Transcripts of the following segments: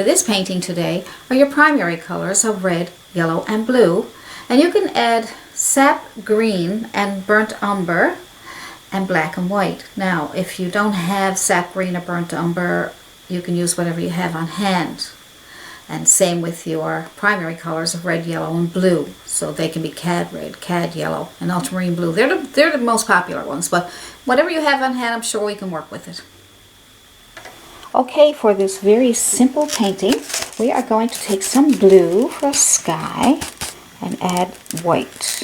for this painting today are your primary colors of red, yellow, and blue. And you can add Sap Green and Burnt Umber and black and white. Now, if you don't have Sap Green or Burnt Umber, you can use whatever you have on hand. And same with your primary colors of red, yellow, and blue. So they can be Cad Red, Cad Yellow, and Ultramarine Blue. They're the most popular ones, but whatever you have on hand, I'm sure we can work with it. Okay, for this very simple painting, we are going to take some blue for a sky and add white.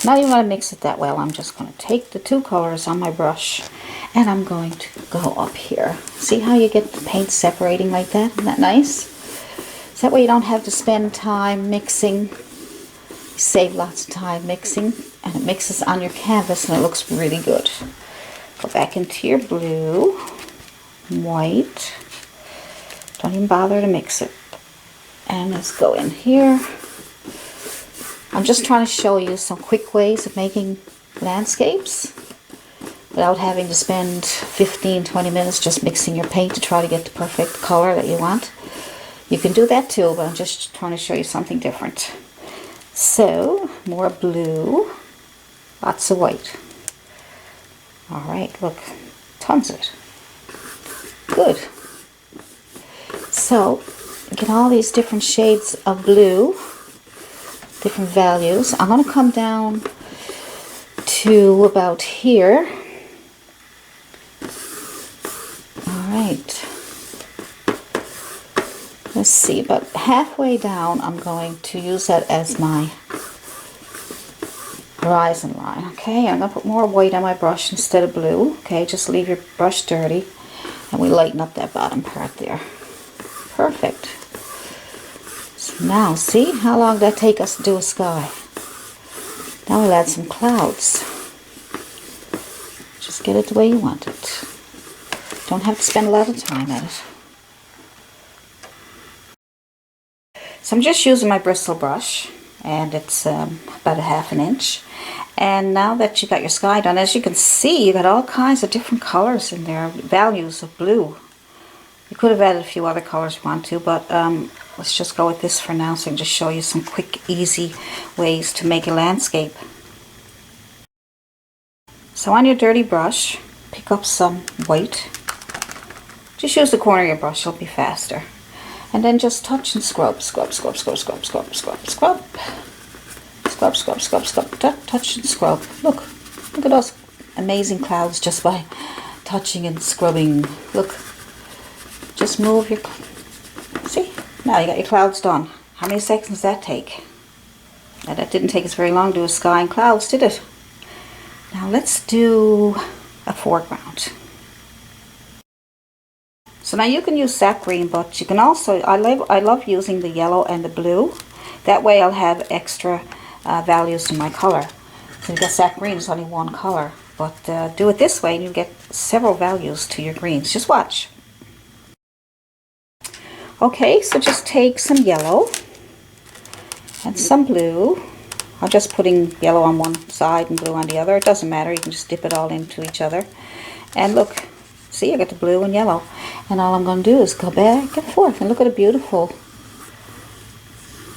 Not even going to mix it that well. I'm just going to take the two colors on my brush and I'm going to go up here. See how you get the paint separating like that? Isn't that nice? So that way you don't have to spend time mixing. You save lots of time mixing, and it mixes on your canvas and it looks really good. Go back into your blue, white. Don't even bother to mix it. And let's go in here. I'm just trying to show you some quick ways of making landscapes without having to spend 15-20 minutes just mixing your paint to try to get the perfect color that you want. You can do that too, but I'm just trying to show you something different. So, more blue, lots of white. Alright, look, tons of it. Good. So, get all these different shades of blue, different values. I'm going to come down to about here. Alright. Let's see, about halfway down I'm going to use that as my horizon line. Okay, I'm going to put more white on my brush instead of blue. Okay, just leave your brush dirty and we lighten up that bottom part there. Perfect. So now, see how long did that take us to do a sky? Now we'll add some clouds. Just get it the way you want it. Don't have to spend a lot of time at it. So I'm just using my bristle brush, and it's about a ½ inch. And now that you got your sky done, as you can see, you got all kinds of different colors in there, values of blue. You could have added a few other colors if you want to, but let's just go with this for now so I can just show you some quick, easy ways to make a landscape. So on your dirty brush, pick up some white. Just use the corner of your brush, it'll be faster. And then just touch and scrub, scrub, scrub, scrub, scrub, scrub, scrub, scrub. Scrub, scrub, scrub, scrub, touch and scrub. Look at those amazing clouds just by touching and scrubbing. Look, just move your, see? Now you got your clouds done. How many seconds does that take? Now that didn't take us very long to do a sky and clouds, did it? Now let's do a foreground. So now you can use Sap Green, but you can also, I love using the yellow and the blue. That way I'll have extra values in my color. So you got Sap Green, it's only one color. But do it this way and you get several values to your greens. Just watch. Okay, so just take some yellow and some blue. I'm just putting yellow on one side and blue on the other. It doesn't matter, you can just dip it all into each other. And look. See, I got the blue and yellow. And all I'm going to do is go back and forth. And look at the beautiful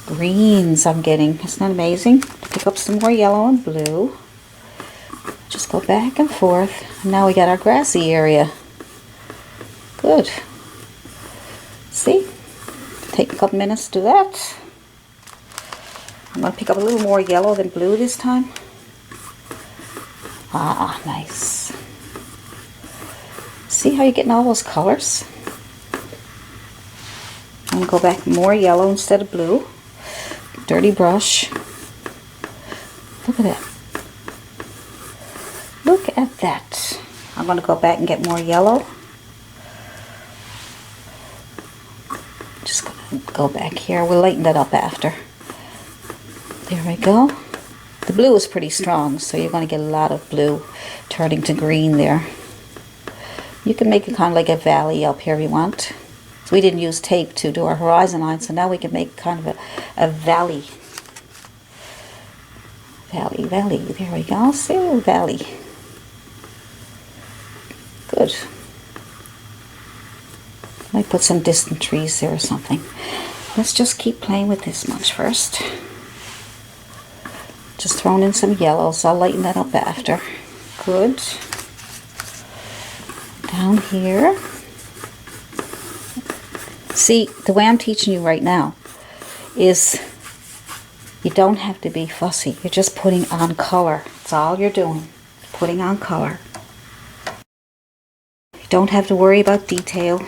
greens I'm getting. Isn't that amazing? Pick up some more yellow and blue. Just go back and forth. And now we got our grassy area. Good. See? Take a couple minutes to do that. I'm going to pick up a little more yellow than blue this time. Ah, nice. See how you're getting all those colors? I'm going to go back more yellow instead of blue. Dirty brush. Look at that. Look at that. I'm going to go back and get more yellow. Just going to go back here. We'll lighten that up after. There we go. The blue is pretty strong, so you're going to get a lot of blue turning to green there. You can make it kind of like a valley up here if you want. So we didn't use tape to do our horizon line, so now we can make kind of a valley. Valley, valley. There we go. See, a valley. Good. Might put some distant trees there or something. Let's just keep playing with this much first. Just throwing in some yellows. I'll lighten that up after. Good. Down here. See, the way I'm teaching you right now is you don't have to be fussy. You're just putting on color. That's all you're doing. Putting on color. You don't have to worry about detail.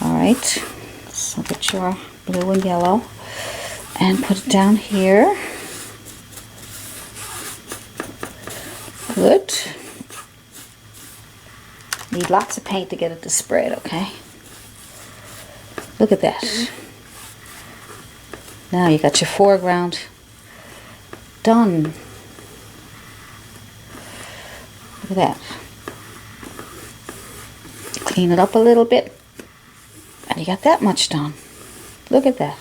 Alright. So get your blue and yellow and put it down here. Good. Need lots of paint to get it to spread, okay? Look at that. Now you got your foreground done. Look at that. Clean it up a little bit. And you got that much done. Look at that.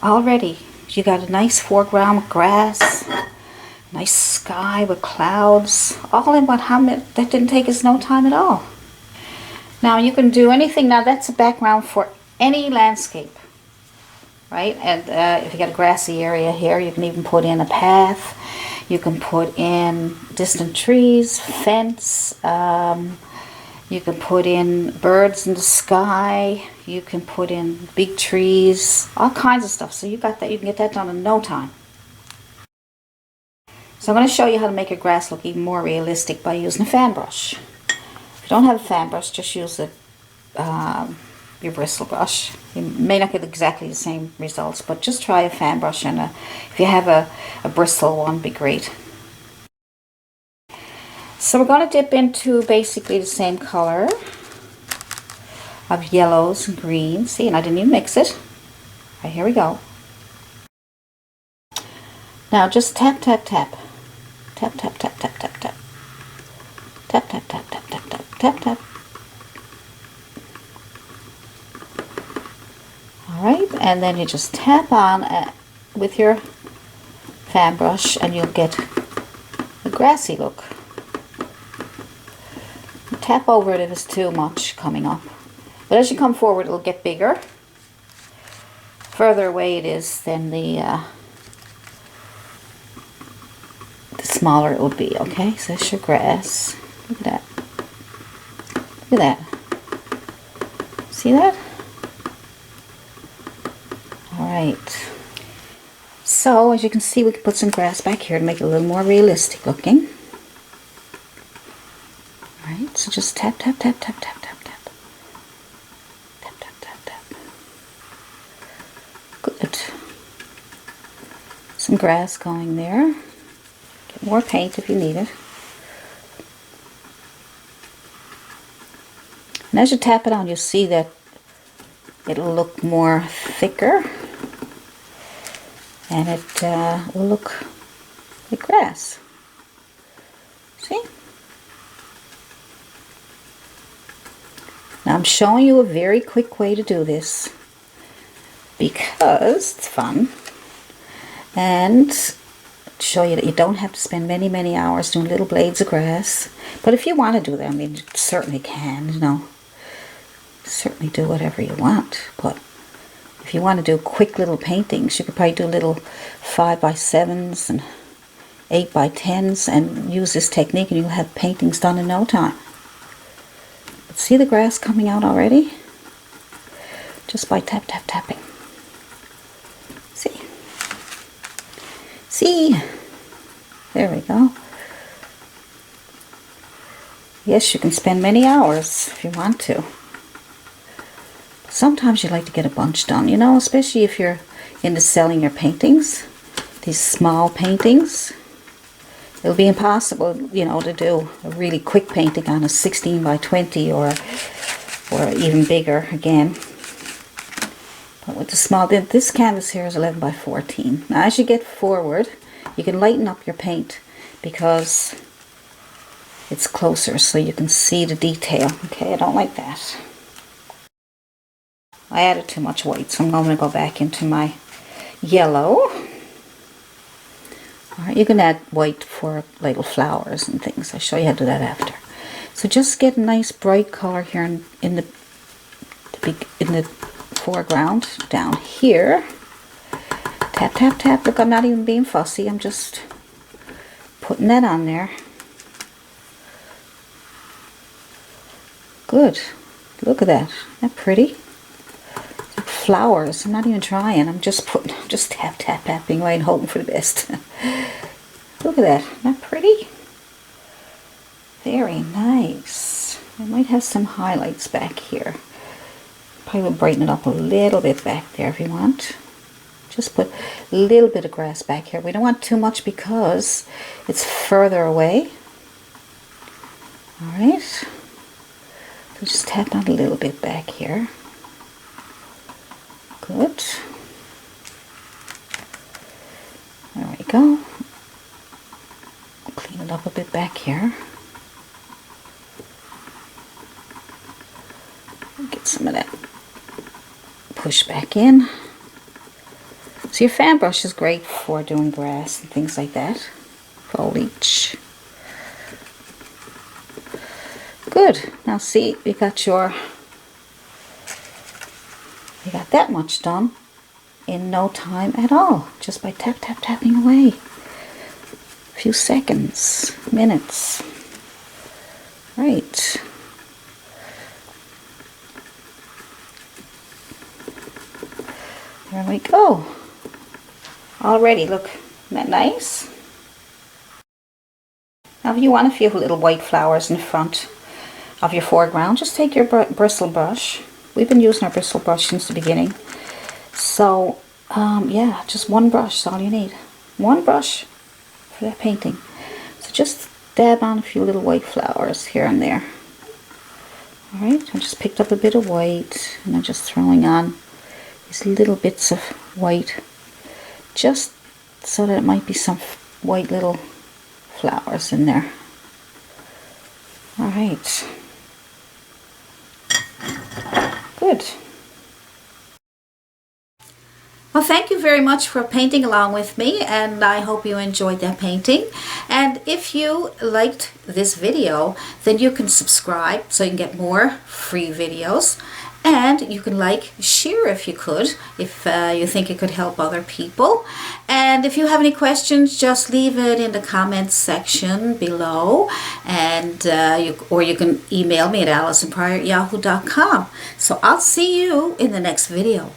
Already you got a nice foreground with grass, nice sky with clouds, all in what, how many, that didn't take us no time at all. Now you can do anything. Now that's a background for any landscape, right? And if you got a grassy area here, you can even put in a path. You can put in distant trees, fence. You can put in birds in the sky. You can put in big trees, all kinds of stuff. So you got that. You can get that done in no time. So I'm going to show you how to make your grass look even more realistic by using a fan brush. If you don't have a fan brush, just use your bristle brush. You may not get exactly the same results, but just try a fan brush, and if you have a bristle one, it'd be great. So we're going to dip into basically the same color of yellows and greens. See, and I didn't even mix it. All right, here we go. Now just tap, tap, tap. Tap, tap, tap, tap, tap, tap. Tap, tap, tap, tap, tap, tap, tap, tap. Alright, and then you just tap on with your fan brush and you'll get a grassy look. Tap over it if it's too much coming up. But as you come forward, it'll get bigger. Further away it is, then the smaller it will be, okay? So that's your grass. Look at that. Look at that. See that? Alright. So, as you can see, we can put some grass back here to make it a little more realistic looking. Alright, so just tap, tap, tap, tap, tap, tap, tap. Tap, tap, tap, tap. Good. Some grass going there. Get more paint if you need it. And as you tap it on, you'll see that it'll look more thicker. And it will look like grass. See? Now I'm showing you a very quick way to do this because it's fun, and show you that you don't have to spend many, many hours doing little blades of grass. But if you want to do that, I mean, you certainly can, you know. Certainly do whatever you want. But if you want to do quick little paintings, you could probably do little 5x7s and 8x10s and use this technique, and you'll have paintings done in no time. But see the grass coming out already? Just by tap, tap, tapping. See? See? There we go. Yes, you can spend many hours if you want to. Sometimes you like to get a bunch done, you know, especially if you're into selling your paintings, these small paintings. It'll be impossible, you know, to do a really quick painting on a 16x20 or even bigger again. But with the small, this canvas here is 11x14. Now as you get forward, you can lighten up your paint because it's closer so you can see the detail. Okay, I don't like that. I added too much white, so I'm going to go back into my yellow. Alright, you can add white for little flowers and things. I'll show you how to do that after. So just get a nice bright color here in the foreground down here. Tap, tap, tap. Look, I'm not even being fussy. I'm just putting that on there. Good. Look at that. Isn't that pretty? It's like flowers. I'm not even trying. I'm just tap, tap, tapping away and hoping for the best. Look at that. Isn't that pretty? Very nice. I might have some highlights back here. Probably will brighten it up a little bit back there if you want. Just put a little bit of grass back here. We don't want too much because it's further away. Alright. So just tap on a little bit back here. Good. There we go. Clean it up a bit back here. Get some of that push back in. So your fan brush is great for doing grass and things like that. Foliage. Good. Now see, you got that much done in no time at all. Just by tap, tap, tapping away. A few seconds, minutes. Right. There we go. Already, look, isn't that nice? Now if you want a few little white flowers in front of your foreground, just take your bristle brush. We've been using our bristle brush since the beginning. So, yeah, just one brush is all you need. One brush for that painting. So just dab on a few little white flowers here and there. Alright, I just picked up a bit of white and I'm just throwing on these little bits of white just so that it might be some white little flowers in there. Alright. Good. Well, thank you very much for painting along with me, and I hope you enjoyed that painting. And if you liked this video, then you can subscribe so you can get more free videos. And you can like, share if you could, if you think it could help other people. And if you have any questions, just leave it in the comments section below. And you can email me at allisonprior@yahoo.com. So I'll see you in the next video.